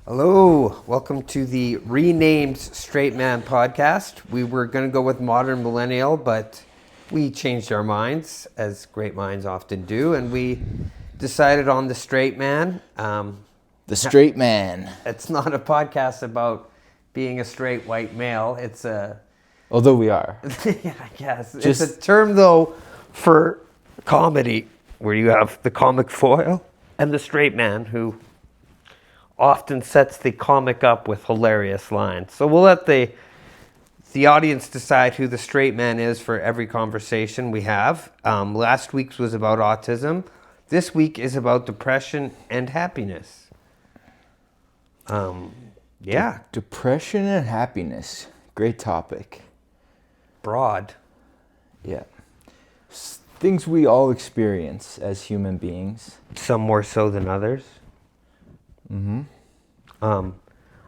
Hello, welcome to the renamed Straight Man podcast. We were going to go with Modern Millennial, but we changed our minds, as great minds often do, and we decided on the Straight Man. The Straight Man. It's not a podcast about being a straight white male. It's a, Although we are. yeah, I guess. It's a term, though, for comedy, where you have the comic foil and the straight man who often sets the comic up with hilarious lines. So we'll let the audience decide who the straight man is for every conversation we have. Last week's was about autism. This week is about depression and happiness. Yeah. Depression and happiness. Great topic. Broad. Yeah. Things we all experience as human beings. Some more so than others.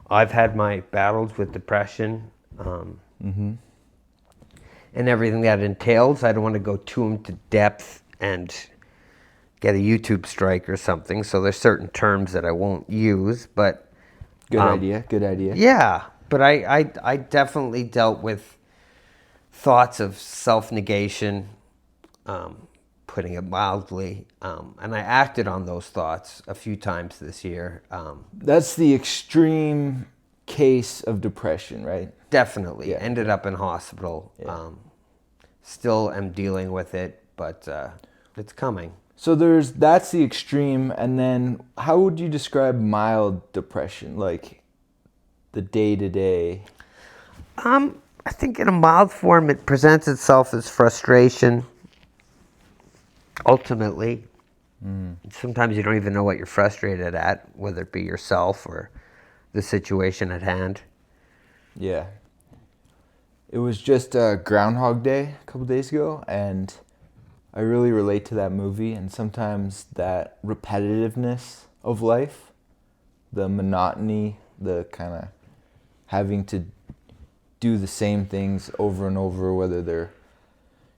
I've had my battles with depression and everything that entails. I don't want to go too into depth and get a YouTube strike or something. So there's certain terms that I won't use, but Good idea. yeah. But I definitely dealt with thoughts of self-negation, putting it mildly, and I acted on those thoughts a few times this year. That's the extreme case of depression, right? Definitely. Yeah. Ended up in hospital. Yeah. Still am dealing with it, but it's coming. So that's the extreme, and then how would you describe mild depression, like the day-to-day? I think in a mild form, it presents itself as frustration. Ultimately, sometimes you don't even know what you're frustrated at, whether it be yourself or the situation at hand. Yeah. It was just Groundhog Day a couple days ago, and I really relate to that movie, and sometimes that repetitiveness of life, the monotony, the kind of having to do the same things over and over, whether they're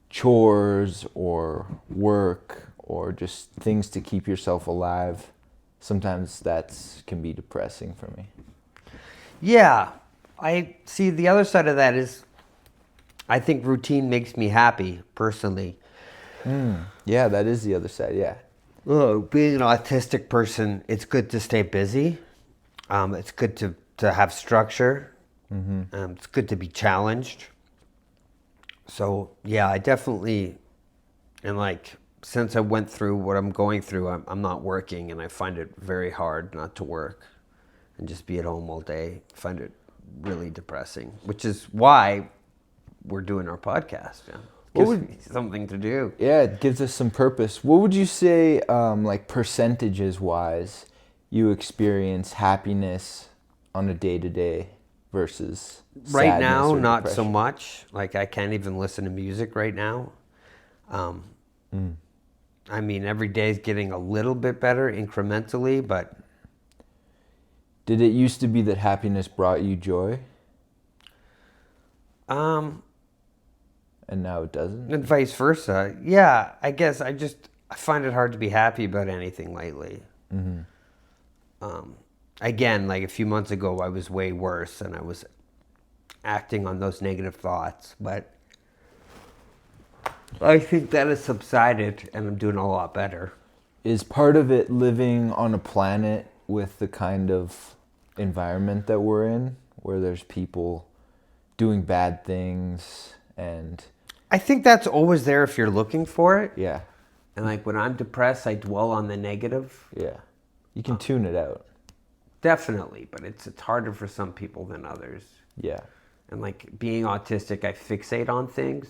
chores or work or just things to keep yourself alive. Sometimes that can be depressing for me. Yeah, I see the other side of that is I think routine makes me happy, personally. Yeah, that is the other side, yeah. Being an autistic person, it's good to stay busy. It's good to have structure. It's good to be challenged. So, yeah, I definitely, and like, since I went through what I'm going through, I'm not working, and I find it very hard not to work and just be at home all day. I find it really depressing, which is why we're doing our podcast. Yeah. Gives me something to do. Yeah, it gives us some purpose. What would you say, like percentages wise, you experience happiness on a day-to-day versus Right now, sadness or not so depression? much. Like, I can't even listen to music right now. I mean, every day is getting a little bit better incrementally, but Did it used to be that happiness brought you joy, and now it doesn't? and vice versa. Yeah, I guess I find it hard to be happy about anything lately. Again, like a few months ago, I was way worse, and I was acting on those negative thoughts, but I think that has subsided, and I'm doing a lot better. Is part of it living on a planet with the kind of environment that we're in, where there's people doing bad things and... I think that's always there if you're looking for it. Yeah, And like when I'm depressed, I dwell on the negative. yeah. You can tune it out. Definitely, but it's harder for some people than others. Yeah. And like being autistic, I fixate on things.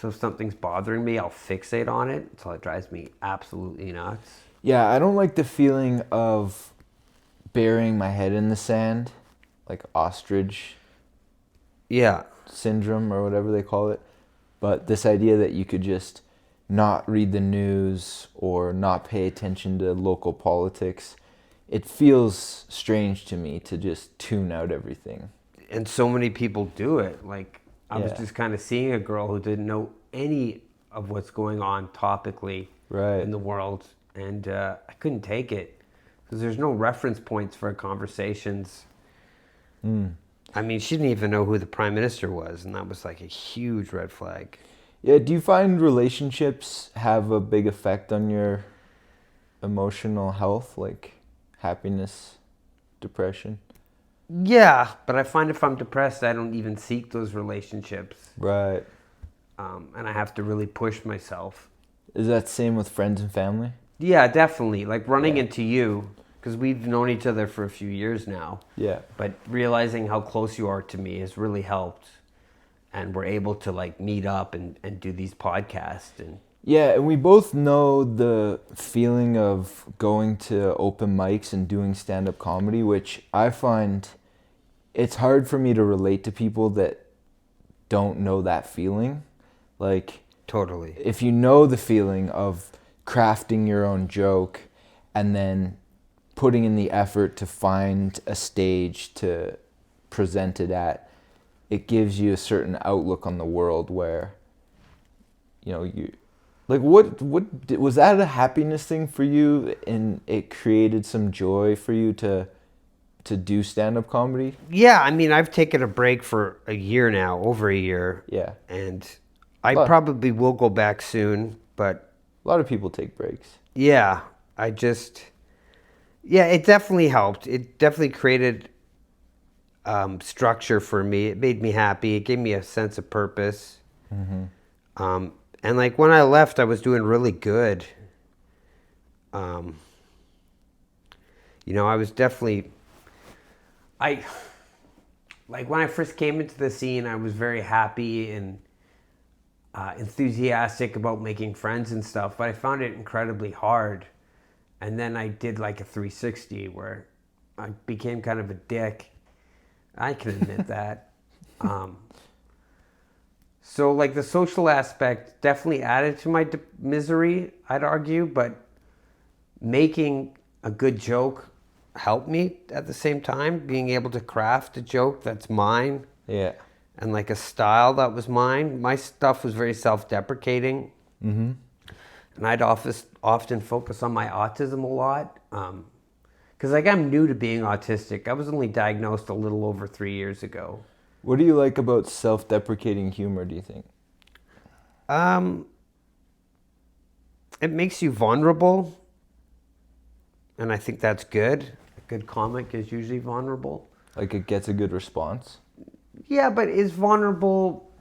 So if something's bothering me, I'll fixate on it until it drives me absolutely nuts. Yeah, I don't like the feeling of burying my head in the sand, like ostrich Yeah. syndrome or whatever they call it. But this idea that you could just not read the news or not pay attention to local politics, it feels strange to me to just tune out everything. And so many people do it. Like I was Yeah. just kind of seeing a girl who didn't know any of what's going on topically Right. in the world. And I couldn't take it. because there's no reference points for conversations. Mm. I mean, she didn't even know who the prime minister was, and that was like a huge red flag. Yeah, do you find relationships have a big effect on your emotional health, like happiness, depression? Yeah, but I find if I'm depressed, I don't even seek those relationships. Right. And I have to really push myself. Is that same with friends and family? Yeah, definitely. Like running Yeah. into you, because we've known each other for a few years now. Yeah. But realizing how close you are to me has really helped. And we're able to like meet up and do these podcasts. And Yeah, and we both know the feeling of going to open mics and doing stand-up comedy, which I find it's hard for me to relate to people that don't know that feeling. Like, totally. if you know the feeling of crafting your own joke and then putting in the effort to find a stage to present it at, it gives you a certain outlook on the world where, you know, you like what was that a happiness thing for you, and it created some joy for you to do stand-up comedy? Yeah, I mean, I've taken a break for a year now, over a year. Yeah. And I But probably will go back soon, but a lot of people take breaks. yeah, yeah, it definitely helped. It definitely created structure for me. It made me happy. It gave me a sense of purpose. And like when I left, I was doing really good. I was definitely, like when I first came into the scene, I was very happy and enthusiastic about making friends and stuff, but I found it incredibly hard. And then I did like a 360 where I became kind of a dick. I can admit that. So like the social aspect definitely added to my misery, I'd argue, but making a good joke helped me at the same time. Being able to craft a joke that's mine. Yeah. And like a style that was mine. My stuff was very self-deprecating. Mm-hmm. And I'd often focus on my autism a lot. Because like I'm new to being autistic. I was only diagnosed a little over 3 years ago. What do you like about self-deprecating humor, do you think? It makes you vulnerable. And I think that's good. A good comic is usually vulnerable. Like it gets a good response? Yeah, but is vulnerable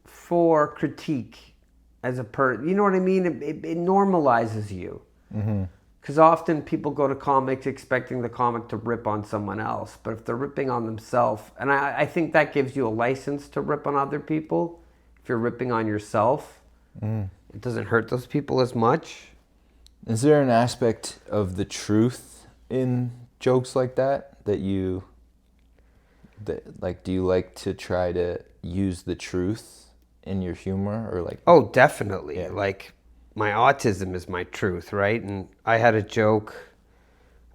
for critique as a you know what I mean? It normalizes you. Mm-hmm. Because often people go to comics expecting the comic to rip on someone else. But if they're ripping on themselves, and I think that gives you a license to rip on other people. If you're ripping on yourself, it doesn't hurt those people as much. Is there an aspect of the truth in jokes like that like, do you like to try to use the truth in your humor, or like? Oh, definitely. Yeah. Like my autism is my truth, right? And I had a joke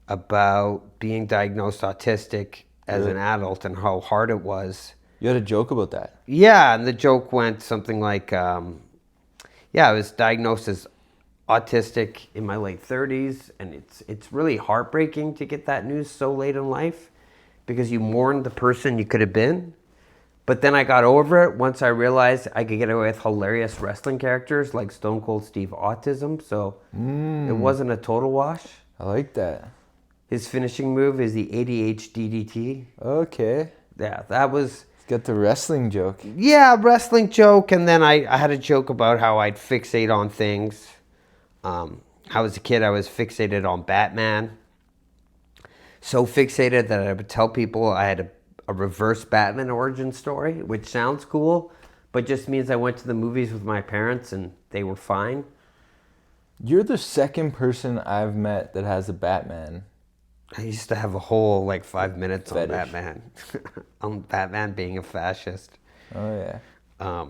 about being diagnosed autistic as an adult and how hard it was. You had a joke about that? Yeah, and the joke went something like, I was diagnosed as autistic in my late 30s, and it's really heartbreaking to get that news so late in life because you mourn the person you could have been. But then I got over it once I realized I could get away with hilarious wrestling characters like Stone Cold Steve Autism, so it wasn't a total wash. I like that. His finishing move is the ADHDDT. Okay. Yeah, that was... Got the wrestling joke. Yeah, wrestling joke, and then I had a joke about how I'd fixate on things. How as a kid I was fixated on Batman. So fixated that I would tell people I had a reverse Batman origin story, which sounds cool, but just means I went to the movies with my parents and they were fine. You're the second person I've met that has a Batman. I used to have a whole 5 minutes on Fetish. Batman. On Batman being a fascist. Oh yeah.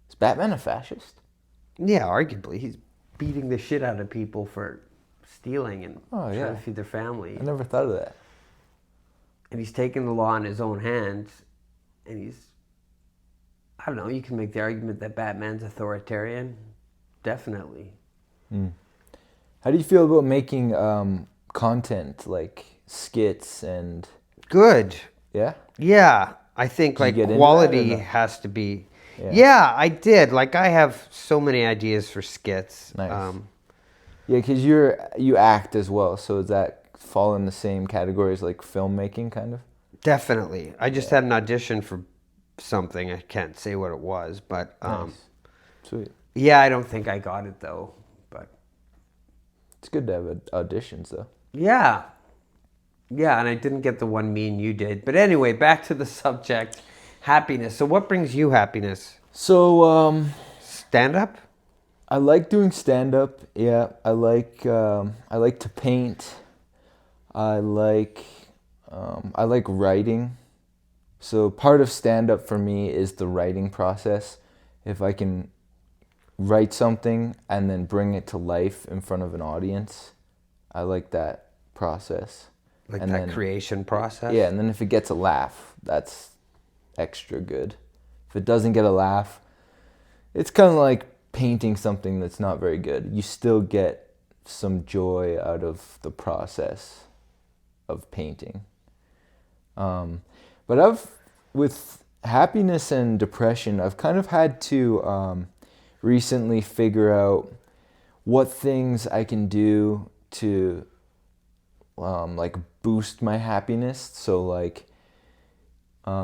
Is Batman a fascist? Yeah, arguably. He's beating the shit out of people for stealing and trying to feed their family. I never thought of that. And he's taken the law in his own hands, and I don't know, you can make the argument that Batman's authoritarian. Definitely. How do you feel about making content, like skits and Good. yeah. Yeah, I think Did you like get into that or quality no? has to be. Yeah. Yeah, I did. Like I have so many ideas for skits. Nice. Yeah, because you act as well, so does that fall in the same category as like filmmaking, kind of? Definitely. I just Yeah. had an audition for something. I can't say what it was, but Nice. Sweet. yeah, I don't think I got it though. But It's good to have auditions though. yeah, yeah, and I didn't get the one me and you did. But anyway, back to the subject, happiness. So, what brings you happiness? So Stand up? I like doing stand up. Yeah, I like to paint. I like I like writing. So part of stand up for me is the writing process. If I can write something and then bring it to life in front of an audience, I like that process. Like And that then, creation process? yeah, and then if it gets a laugh, that's extra good. If it doesn't get a laugh, it's kind of like painting something that's not very good. You still get some joy out of the process of painting. But with happiness and depression, I've kind of had to recently figure out what things I can do to like boost my happiness. So like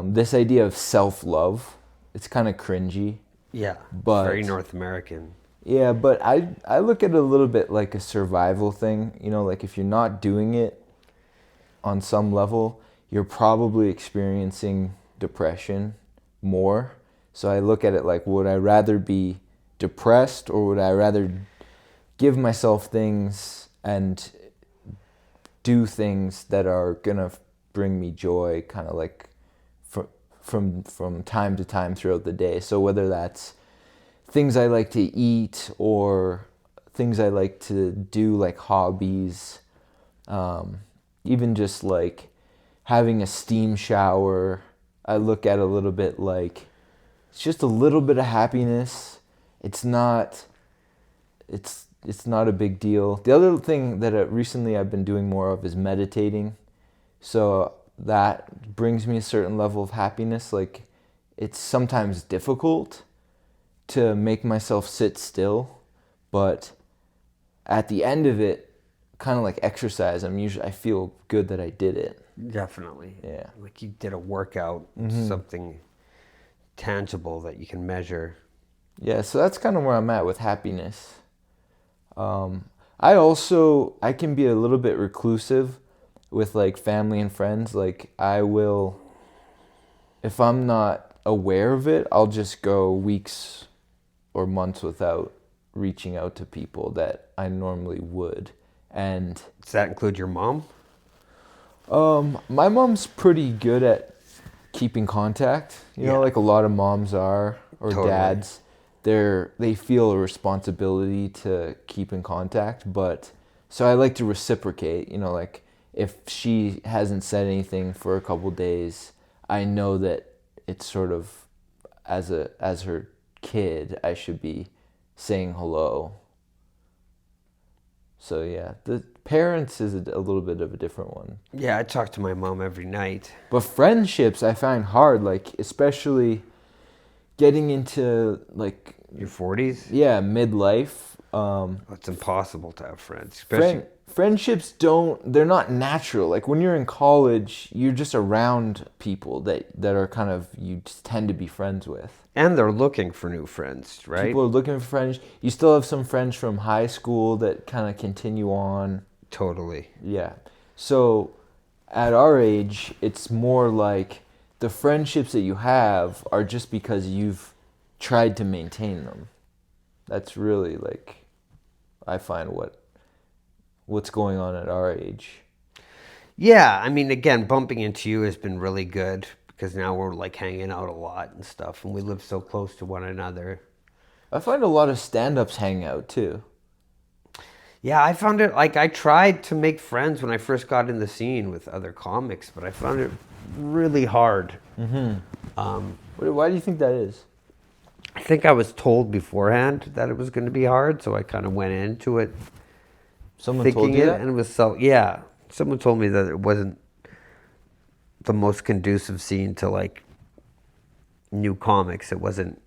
this idea of self-love, it's kind of cringy. Yeah. But Very North American. yeah, but I look at it a little bit like a survival thing. You know, like if you're not doing it on some level, you're probably experiencing depression more. So I look at it like, would I rather be depressed or would I rather give myself things and do things that are gonna bring me joy, kind of like from time to time throughout the day. So whether that's things I like to eat or things I like to do, like hobbies, even just like having a steam shower, I look at a little bit like it's just a little bit of happiness. It's not it's not a big deal. The other thing that recently I've been doing more of is meditating. So that brings me a certain level of happiness. Like it's sometimes difficult to make myself sit still, but at the end of it, kind of like exercise, I feel good that I did it. Definitely. Yeah. Like you did a workout, something tangible that you can measure. Yeah, so that's kind of where I'm at with happiness. I can be a little bit reclusive with like family and friends. Like I will, if I'm not aware of it, I'll just go weeks or months without reaching out to people that I normally would. And Does that include your mom? my mom's pretty good at keeping contact. You know, Yeah. like a lot of moms are, or Totally. dads. They feel a responsibility to keep in contact, but so I like to reciprocate. You know, like if she hasn't said anything for a couple days, I know that it's sort of as her kid, I should be saying hello. So yeah, the parents is a little bit of a different one. Yeah, I talk to my mom every night. But friendships I find hard, like especially getting into like Your 40s? yeah, midlife. It's impossible to have friends, especially. Friendships they're not natural. Like when you're in college, you're just around people that are kind of, you just tend to be friends with. And they're looking for new friends, right? People are looking for friends. You still have some friends from high school that kind of continue on. Totally. Yeah. So at our age, it's more like the friendships that you have are just because you've tried to maintain them. That's really like, I find what's going on at our age. Yeah, I mean, again, bumping into you has been really good because now we're like hanging out a lot and stuff, and we live so close to one another. I find a lot of stand-ups hang out too. Yeah, I found it like I tried to make friends when I first got in the scene with other comics, but I found it really hard. Why do you think that is? I think I was told beforehand that it was going to be hard, so I kind of went into it Someone thinking told you it, that? and it was so yeah. Someone told me that it wasn't the most conducive scene to like new comics. It wasn't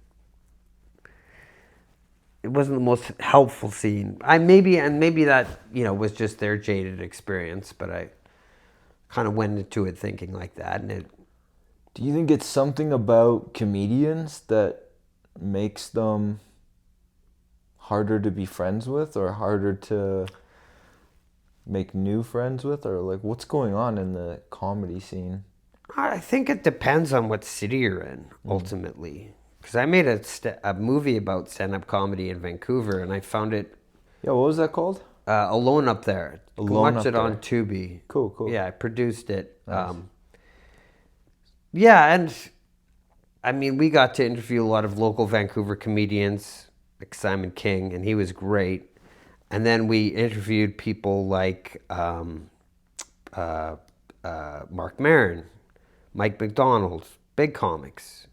the most helpful scene. Maybe that was just their jaded experience, but I kind of went into it thinking like that, and it. Do you think it's something about comedians that makes them harder to be friends with or harder to make new friends with, or like what's going on in the comedy scene? I think it depends on what city you're in ultimately. Because I made a movie about stand-up comedy in Vancouver, and I found it Yeah, what was that called? Alone Up There. You can Alone watch Up it on There. Tubi. Cool. Yeah, I produced it. Nice. Yeah, and I mean, we got to interview a lot of local Vancouver comedians, like Simon King, and he was great. And then we interviewed people like Mark Maron, Mike McDonald, big comics.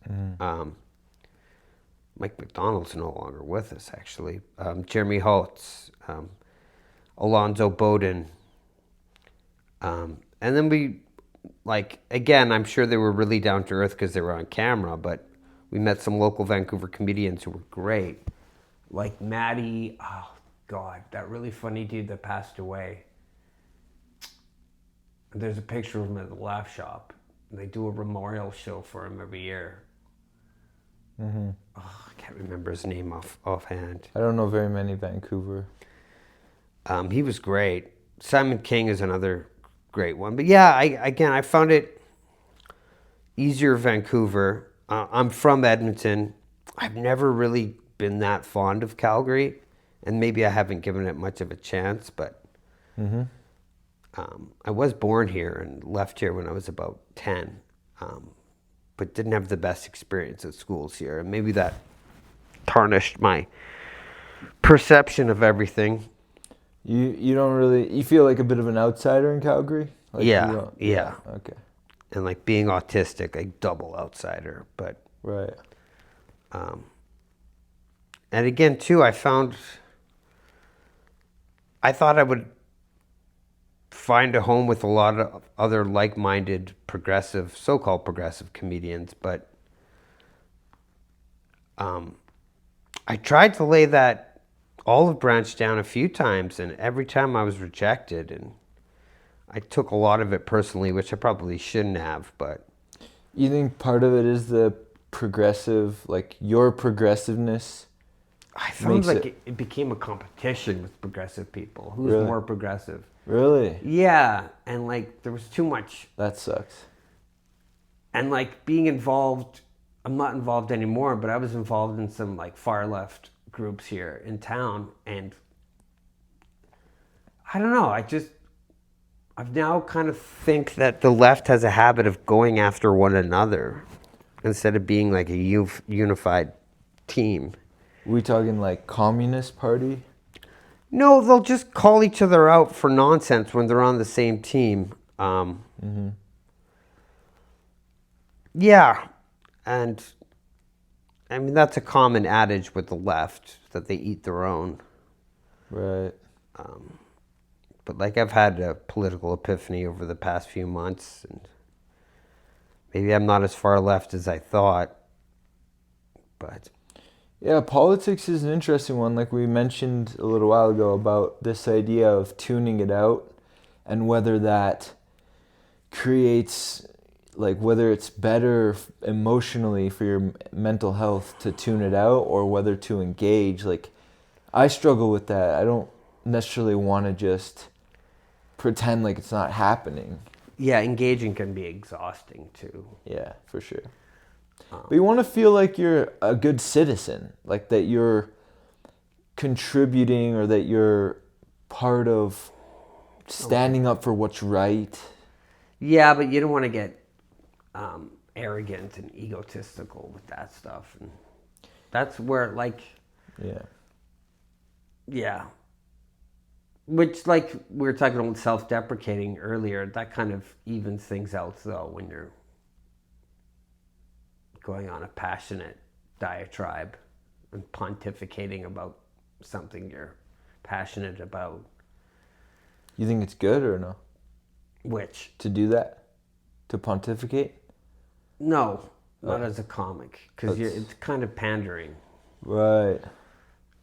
Mike McDonald's no longer with us, actually. Jeremy Holtz, Alonzo Bowden. And then we, again, I'm sure they were really down to earth because they were on camera, but we met some local Vancouver comedians who were great. Like Maddie, oh God, that really funny dude that passed away. There's a picture of him at the Laugh Shop. They do a memorial show for him every year. Oh, I can't remember his name offhand. I don't know very many Vancouver. He was great. Simon King is another great one. But yeah, I found it easier Vancouver. I'm from Edmonton. I've never really been that fond of Calgary, and maybe I haven't given it much of a chance, but I was born here and left here when I was about 10, but didn't have the best experience at schools here. And maybe that tarnished my perception of everything. You don't really, you feel like a bit of an outsider in Calgary? Like Yeah. Okay. And like being autistic, like double outsider. But Right. and again too, I thought I would find a home with a lot of other like-minded progressive, so-called progressive comedians, but I tried to lay that olive branch down a few times, and every time I was rejected, and I took a lot of it personally, which I probably shouldn't have, but You think part of it is the progressive, like your progressiveness? I found Makes like it- it became a competition with progressive people. Who's Really? more progressive? Really? Yeah, and like there was too much. That sucks. And like being involved, I'm not involved anymore, but I was involved in some like far left groups here in town, and I don't know, I've now kind of think that the left has a habit of going after one another instead of being like a unified team. We talking like Communist Party? No, they'll just call each other out for nonsense when they're on the same team. Yeah, and I mean that's a common adage with the left that they eat their own. Right. But like I've had a political epiphany over the past few months, and maybe I'm not as far left as I thought. But Yeah, politics is an interesting one. Like we mentioned a little while ago about this idea of tuning it out and whether that creates, like, whether it's better emotionally for your mental health to tune it out or whether to engage. Like, I struggle with that. I don't necessarily want to just pretend like it's not happening. yeah, engaging can be exhausting too. Yeah, for sure. But you want to feel like you're a good citizen, like that you're contributing or that you're part of standing up for what's right. Yeah, but you don't want to get arrogant and egotistical with that stuff, and that's where like Yeah. yeah. Which, like we were talking about self-deprecating earlier, that kind of evens things out, though, when you're going on a passionate diatribe and pontificating about something you're passionate about. You think it's good or no? Which? To do that? To pontificate? No, not as a comic, because it's kind of pandering. Right.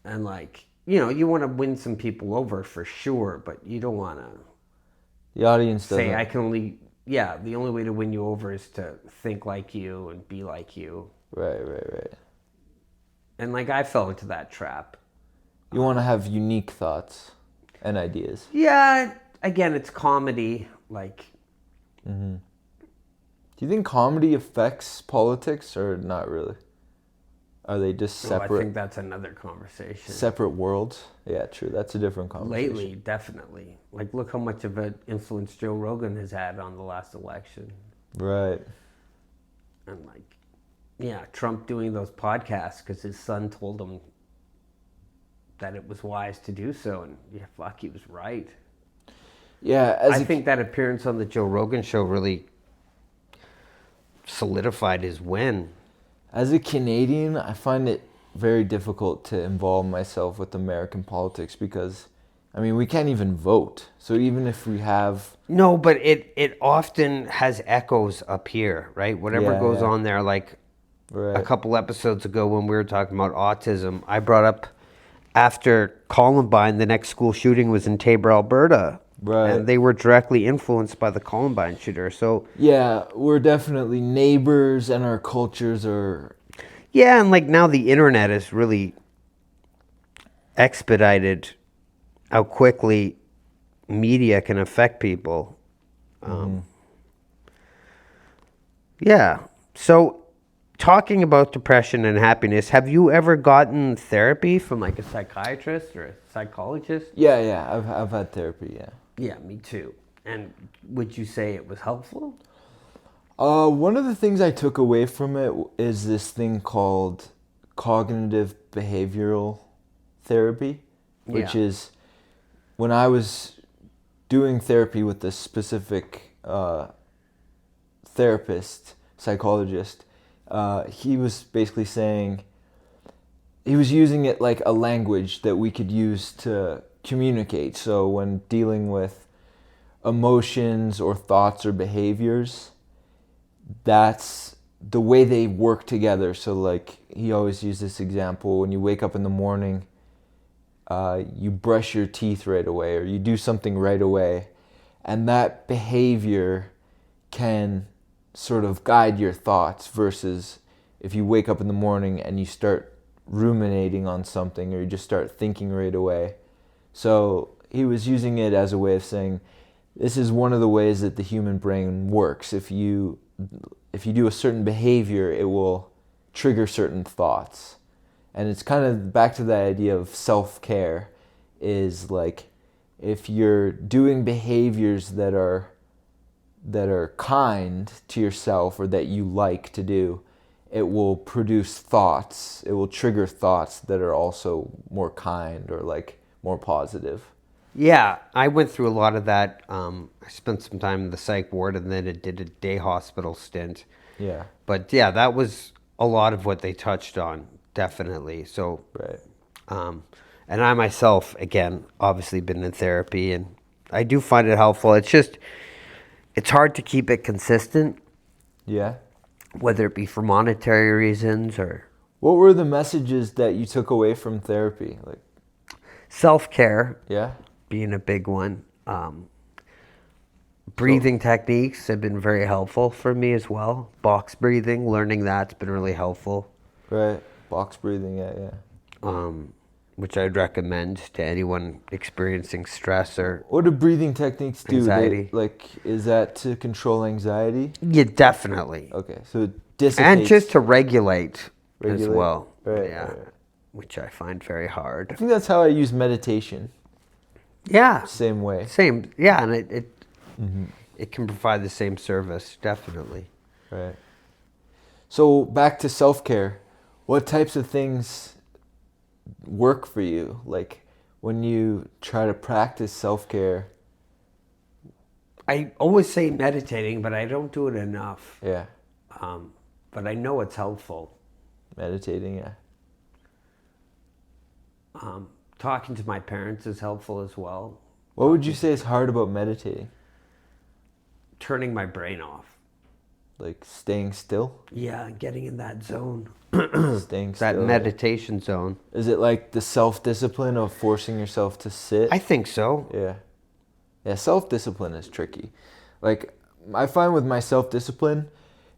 And like, you know, you want to win some people over for sure, but you don't want to The audience doesn't. say I can only. Yeah, the only way to win you over is to think like you and be like you. Right. And like I fell into that trap. You want to have unique thoughts and ideas. Yeah, again, it's comedy. Like, Do you think comedy affects politics or not really? Are they just well, I separate? think that's another conversation. Separate worlds? Yeah, true. That's a different conversation. Lately, definitely. Like, look how much of an influence Joe Rogan has had on the last election. Right. And like, yeah, Trump doing those podcasts because his son told him that it was wise to do so, and yeah, fuck, he was right. Yeah, I think that appearance on the Joe Rogan show really solidified his win. as a Canadian, I find it very difficult to involve myself with American politics because, I mean, we can't even vote. So even if we have... No, but it often has echoes up here, right? Whatever goes on there, like a couple episodes ago when we were talking about autism, I brought up after Columbine, the next school shooting was in Tabor, Alberta. Right. And they were directly influenced by the Columbine shooter. So yeah, we're definitely neighbors and our cultures are... Yeah, and like now the internet has really expedited how quickly media can affect people. Yeah. So talking about depression and happiness, have you ever gotten therapy from like a psychiatrist or a psychologist? Yeah, I've had therapy, yeah. Yeah, me too. And would you say it was helpful? One of the things I took away from it is this thing called cognitive behavioral therapy, which is when I was doing therapy with this specific therapist, psychologist, he was basically saying, he was using it like a language that we could use to communicate. So when dealing with emotions or thoughts or behaviors, that's the way they work together. So like he always used this example, when you wake up in the morning, you brush your teeth right away or you do something right away, and that behavior can sort of guide your thoughts versus if you wake up in the morning and you start ruminating on something or you just start thinking right away. So he was using it as a way of saying, this is one of the ways that the human brain works. If you do a certain behavior, it will trigger certain thoughts. And it's kind of back to that idea of self-care, is like if you're doing behaviors that are kind to yourself or that you like to do, it will produce thoughts. It will trigger thoughts that are also more kind or like more positive. Yeah, I went through a lot of that. I spent some time in the psych ward and then it did a day hospital stint. Yeah. But yeah, that was a lot of what they touched on, definitely. So, Right. And I myself, again, obviously been in therapy and I do find it helpful. It's just, it's hard to keep it consistent. Yeah. Whether it be for monetary reasons or... What were the messages that you took away from therapy? Like, self-care. yeah. Being a big one. Breathing techniques have been very helpful for me as well. Box breathing, learning that's been really helpful. Right. Box breathing, yeah. Which I'd recommend to anyone experiencing stress or What do breathing techniques do? anxiety. Is that to control anxiety? Yeah, definitely. Okay, so it dissipates. And just to regulate as well. Right, yeah. right. Which I find very I hard. think that's how I use meditation. Yeah. Same way. Same. Yeah, and it can provide the same service, definitely. Right. So back to self-care. What types of things work for you? Like when you try to practice self-care? I always say meditating, but I don't do it enough. Yeah. But I know it's helpful. Meditating, yeah. Talking to my parents is helpful as well. What would you say is hard about meditating? Turning my brain off. Like staying still? Yeah, getting in that zone. Staying That still. meditation zone. Is it like the self-discipline of forcing yourself to sit? I think so. Yeah. Yeah, self-discipline is tricky. Like, I find with my self-discipline,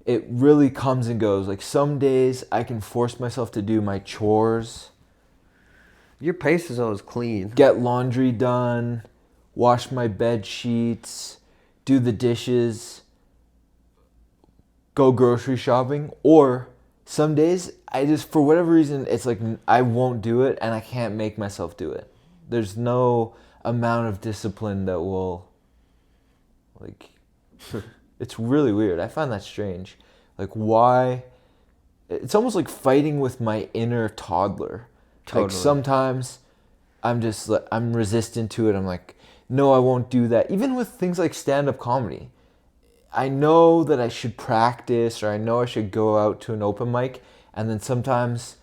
it really comes and goes. Like, some days I can force myself to do my chores, Your pace is always clean. get laundry done, wash my bed sheets, do the dishes, go grocery shopping. Or some days I just, for whatever reason, it's like I won't do it and I can't make myself do it. There's no amount of discipline that will, like, it's really weird. I find that strange. Like, why? It's almost like fighting with my inner toddler. Totally. Like, sometimes I'm just like, I'm resistant to it. I'm like, no, I won't do that. Even with things like stand-up comedy, I know that I should practice, or I know I should go out to an open mic, and then sometimes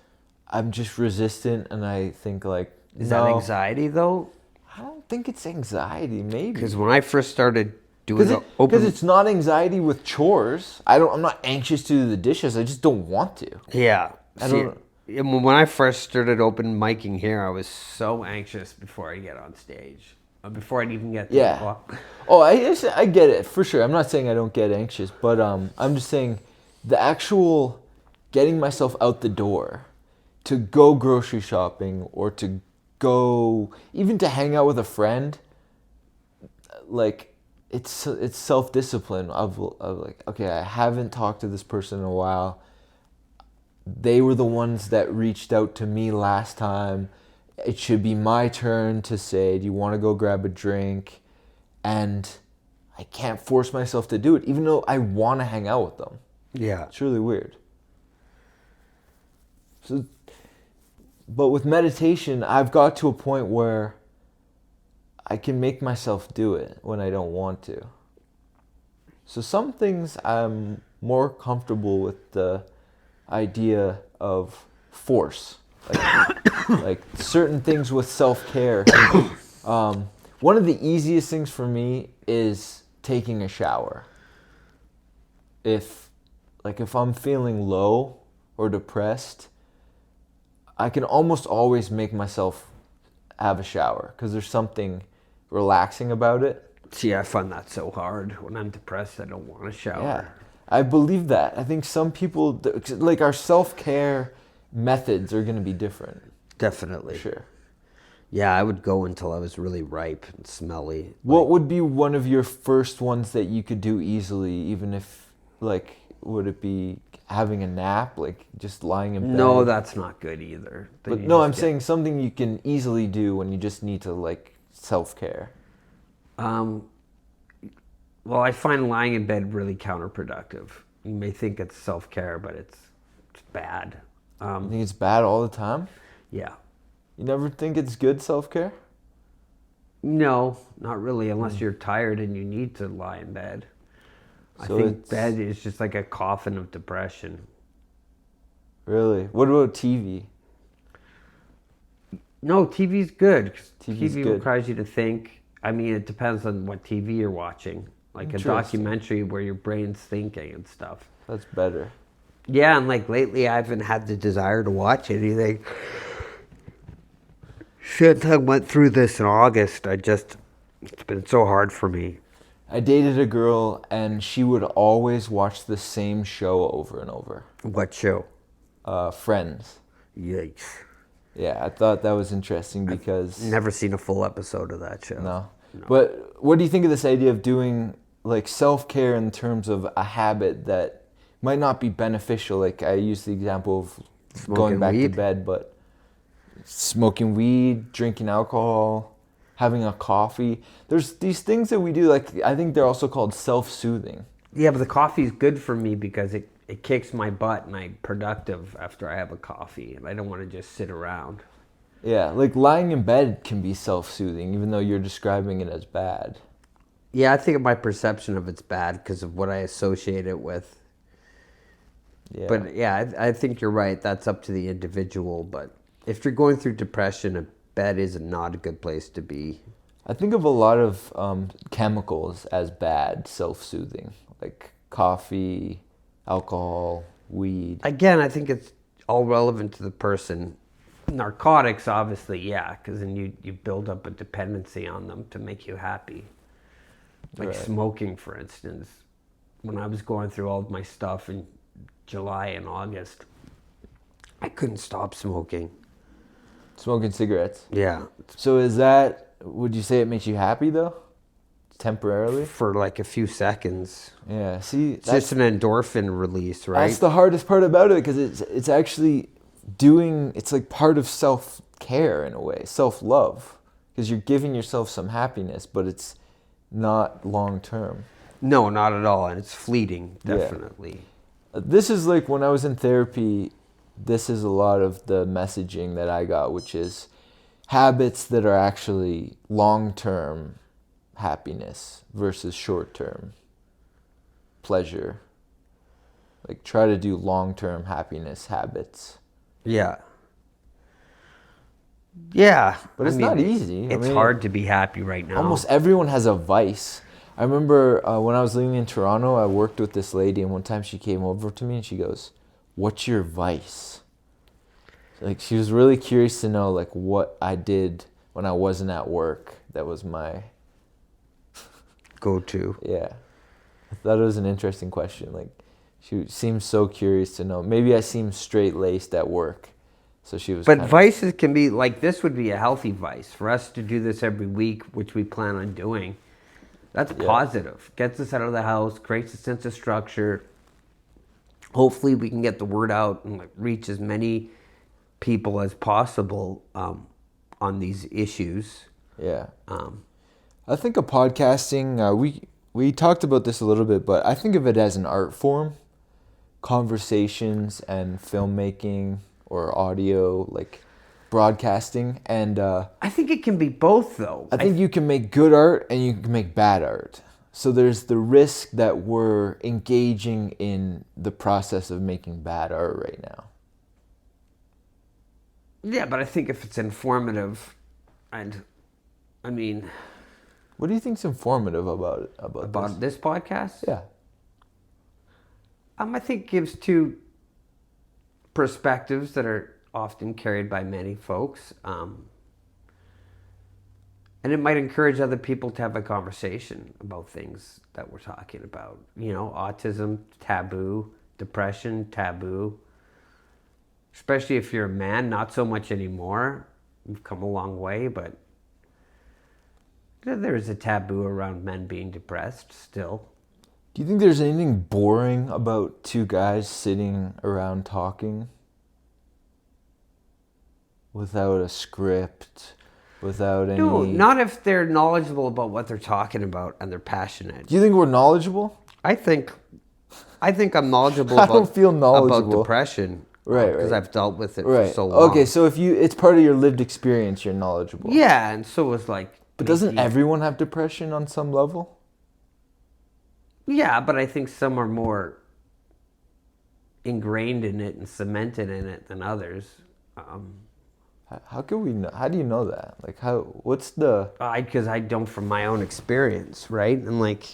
I'm just resistant, and I think like, Is that no. anxiety though? I don't think it's anxiety, maybe. Because when I first started doing the open, Because it's not anxiety with chores. I'm not anxious to do the dishes. I just don't want to. yeah. I See, don't- when I first started open micing here, I was so anxious before I get on stage, before I'd even get to Yeah. the block. Oh, I get it for sure. I'm not saying I don't get anxious, but I'm just saying the actual getting myself out the door to go grocery shopping or to go even to hang out with a friend, like it's self-discipline of like, okay, I haven't talked to this person in a while. They were the ones that reached out to me last time. It should be my turn to say, do you want to go grab a drink? And I can't force myself to do it, even though I want to hang out with them. Yeah. It's really weird. So, but with meditation, I've got to a point where I can make myself do it when I don't want to. So some things I'm more comfortable with the idea of force. Like certain things with self-care. One of the easiest things for me is taking a shower. If I'm feeling low or depressed, I can almost always make myself have a shower because there's something relaxing about it. See, I find that so hard. When I'm depressed, I don't want to shower. Yeah, I believe that. I think some people, like, our self-care methods are going to be different. Definitely. Sure. Yeah, I would go until I was really ripe and smelly. What would be one of your first ones that you could do easily, even if, like, would it be having a nap, like just lying in bed? No, that's not good either. But no, I'm saying something you can easily do when you just need to, like, self-care. Well, I find lying in bed really counterproductive. You may think it's self-care, but it's bad. You think it's bad all the time? Yeah. You never think it's good self-care? No, not really, unless you're tired and you need to lie in bed. I So think it's- bed is just like a coffin of depression. Really? What about TV? No, TV's good. 'Cause TV's TV good. requires you to think. I mean, it depends on what TV you're watching. Like a Interesting. documentary where your brain's thinking and stuff. That's better. Yeah, and like lately I haven't had the desire to watch anything. Since I went through this in August, it's been so hard for me. I dated a girl and she would always watch the same show over and over. What show? Friends. Yikes. Yeah, I thought that was interesting because... Never seen a full episode of that show. No. But what do you think of this idea of doing, like, self-care in terms of a habit that might not be beneficial? Like, I use the example of going Smoking back to weed? bed, but smoking weed, drinking alcohol, having a coffee. There's these things that we do, like, I think they're also called self-soothing. Yeah, but the coffee's good for me because it kicks my butt and I'm productive after I have a coffee. And I don't want to just sit around. Yeah, like lying in bed can be self-soothing, even though you're describing it as bad. Yeah, I think my perception of it's bad because of what I associate it with. Yeah. But yeah, I think you're right. That's up to the individual. But if you're going through depression, a bed is not a good place to be. I think of a lot of chemicals as bad, self-soothing, like coffee, alcohol, weed. Again, I think it's all relevant to the person. Narcotics, obviously, yeah, because then you build up a dependency on them to make you happy. Like Right. smoking, for instance. When I was going through all of my stuff in July and August, I couldn't stop smoking. Smoking cigarettes. Yeah, So is that, would you say it makes you happy though? Temporarily? for like a few seconds. Yeah, see, It's just an endorphin release, right? that's the hardest part about it because it's actually it's like part of self-care in a way, self-love, because you're giving yourself some happiness, but it's not long-term. No, not at all, and it's fleeting, Yeah. definitely. This is like when I was in therapy, this is a lot of the messaging that I got, which is habits that are actually long-term happiness versus short-term pleasure. Like try to do long-term happiness habits. Yeah. Yeah. But it's not easy. It's hard to be happy right now. Almost everyone has a vice. I remember when I was living in Toronto, I worked with this lady, and one time she came over to me and she goes, "What's your vice?" Like she was really curious to know like what I did when I wasn't at work. That was my go-to. yeah. I thought it was an interesting question. Like she seemed so curious to know. Maybe I seem straight-laced at work. So she was But kinda, vices can be like this would be a healthy vice for us to do this every week, which we plan on doing. That's positive. Gets us out of the house, creates a sense of structure. Hopefully, we can get the word out and like reach as many people as possible on these issues. yeah. I think of podcasting. We talked about this a little bit, but I think of it as an art form. Conversations and filmmaking or audio, like broadcasting, and I think it can be both, though. I think you can make good art and you can make bad art. So there's the risk that we're engaging in the process of making bad art right now. Yeah, but I think if it's informative, and I mean, What do you think's informative about it? about this podcast, Yeah. I think it gives two perspectives that are often carried by many folks. And it might encourage other people to have a conversation about things that we're talking about. You know, autism, taboo, depression, taboo. Especially if you're a man, not so much anymore. We've come a long way, but there's a taboo around men being depressed still. Do you think there's anything boring about two guys sitting around talking without a script, without any... No, not if they're knowledgeable about what they're talking about and they're passionate. Do you think we're knowledgeable? I think I'm knowledgeable I don't feel knowledgeable. about depression. Right, Because right. I've dealt with it for so long. Okay, so if it's part of your lived experience, you're knowledgeable. Yeah, and so it's like... But doesn't everyone have depression on some level? Yeah, but I think some are more ingrained in it and cemented in it than others. How can we know? How do you know that? Like what's the... Because I don't from my own experience, right? And like...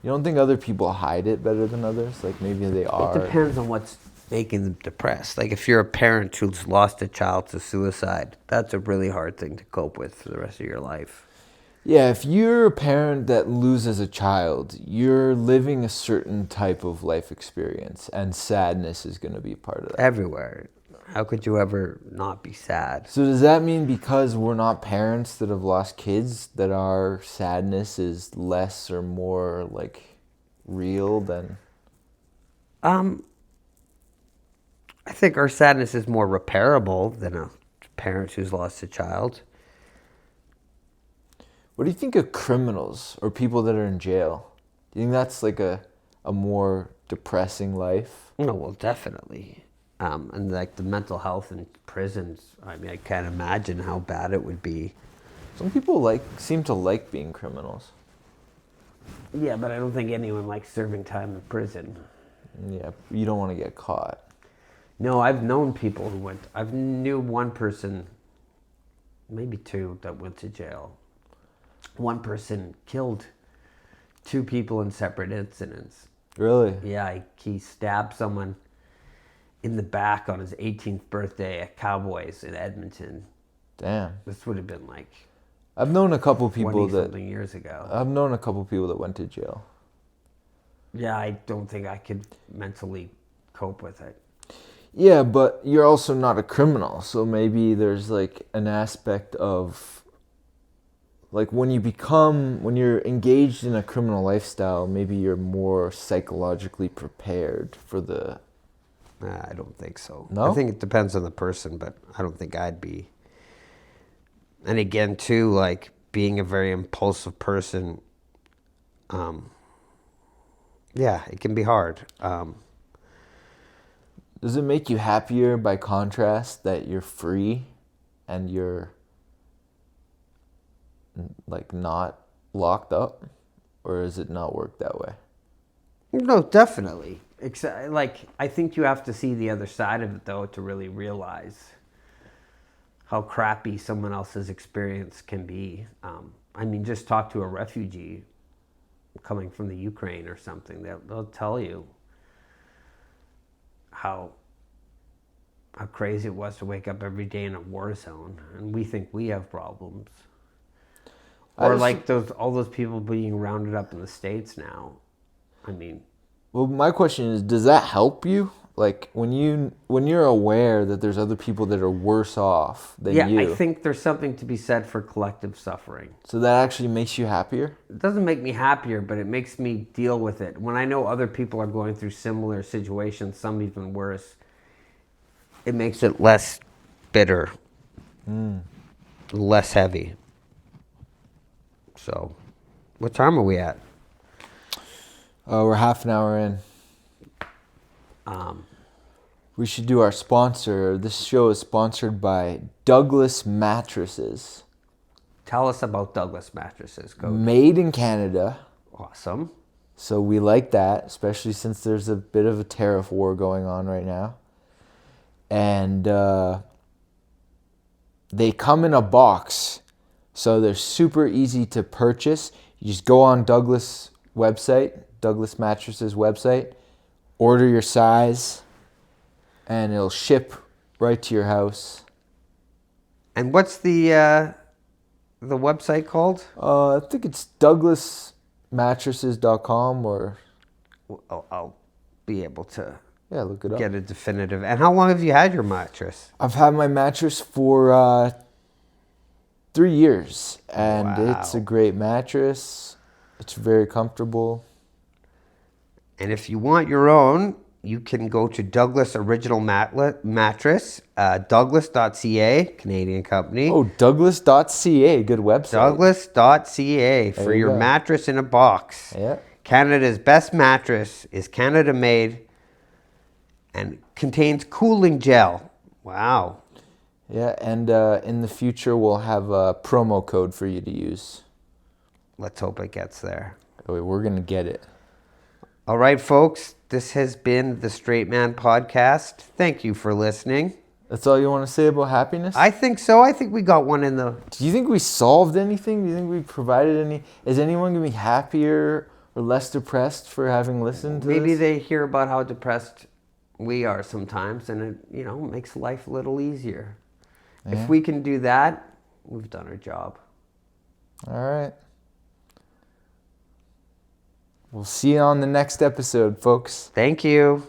You don't think other people hide it better than others? Like maybe they are. It depends on what's making them depressed. Like if you're a parent who's lost a child to suicide, that's a really hard thing to cope with for the rest of your life. Yeah, if you're a parent that loses a child, you're living a certain type of life experience, and sadness is going to be part of that. Everywhere. How could you ever not be sad? So does that mean because we're not parents that have lost kids, that our sadness is less or more like real than... I think our sadness is more repairable than a parent who's lost a child. What do you think of criminals or people that are in jail? Do you think that's like a more depressing life? No, well, definitely. And like the mental health in prisons, I mean, I can't imagine how bad it would be. Some people seem to like being criminals. Yeah, but I don't think anyone likes serving time in prison. Yeah, you don't want to get caught. No, I've known people who went. I knew one person maybe 2 that went to jail. One person killed 2 people in separate incidents. Really? Yeah, he stabbed someone in the back on his 18th birthday at Cowboys in Edmonton. Damn. This would have been like I've known a couple people 20 that something years ago. Went to jail. Yeah, I don't think I could mentally cope with it. Yeah, but you're also not a criminal, so maybe there's like an aspect of like when you're engaged in a criminal lifestyle, maybe you're more psychologically prepared for the. I don't think so. No? I think it depends on the person, but I don't think I'd be. And again, too, like being a very impulsive person, yeah, it can be hard. Does it make you happier by contrast that you're free and you're like not locked up? Or does it not work that way? No, definitely. Like, I think you have to see the other side of it, though, to really realize how crappy someone else's experience can be. I mean, just talk to a refugee coming from the Ukraine or something. They'll tell you how crazy it was to wake up every day in a war zone, and we think we have problems. Or like all those people being rounded up in the States now. I mean, well, my question is, does that help you? Like when you're aware that there's other people that are worse off than you. Yeah, I think there's something to be said for collective suffering. So that actually makes you happier? It doesn't make me happier, but it makes me deal with it. When I know other people are going through similar situations, some even worse, it makes it less bitter, less heavy. So, what time are we at? We're half an hour in. We should do our sponsor. This show is sponsored by Douglas Mattresses. Tell us about Douglas Mattresses, Coach. Made in Canada. Awesome. So we like that, especially since there's a bit of a tariff war going on right now. And they come in a box, so they're super easy to purchase. You just go on Douglas Mattresses website, order your size, and it'll ship right to your house. And what's the website called? I think it's douglasmattresses.com or... I'll be able to look it up. get a definitive. And how long have you had your mattress? I've had my mattress for 3 years, and Wow. It's a great mattress. It's very comfortable. And if you want your own, you can go to Douglas Original Mattress, douglas.ca, Canadian company. Oh, douglas.ca, good website. Douglas.ca for There you your go. mattress in a box. Yeah. Canada's best mattress is Canada made and contains cooling gel. Wow. Yeah, and in the future we'll have a promo code for you to use. Let's hope it gets there. Oh, we're going to get it. All right, folks, this has been the Straight Man Podcast. Thank you for listening. That's all you want to say about happiness? I think so. I think we got one in the... Do you think we solved anything? Do you think we provided any... Is anyone going to be happier or less depressed for having listened to Maybe this? they hear about how depressed we are sometimes, and it, makes life a little easier. Yeah. If we can do that, we've done our job. All right. We'll see you on the next episode, folks. Thank you.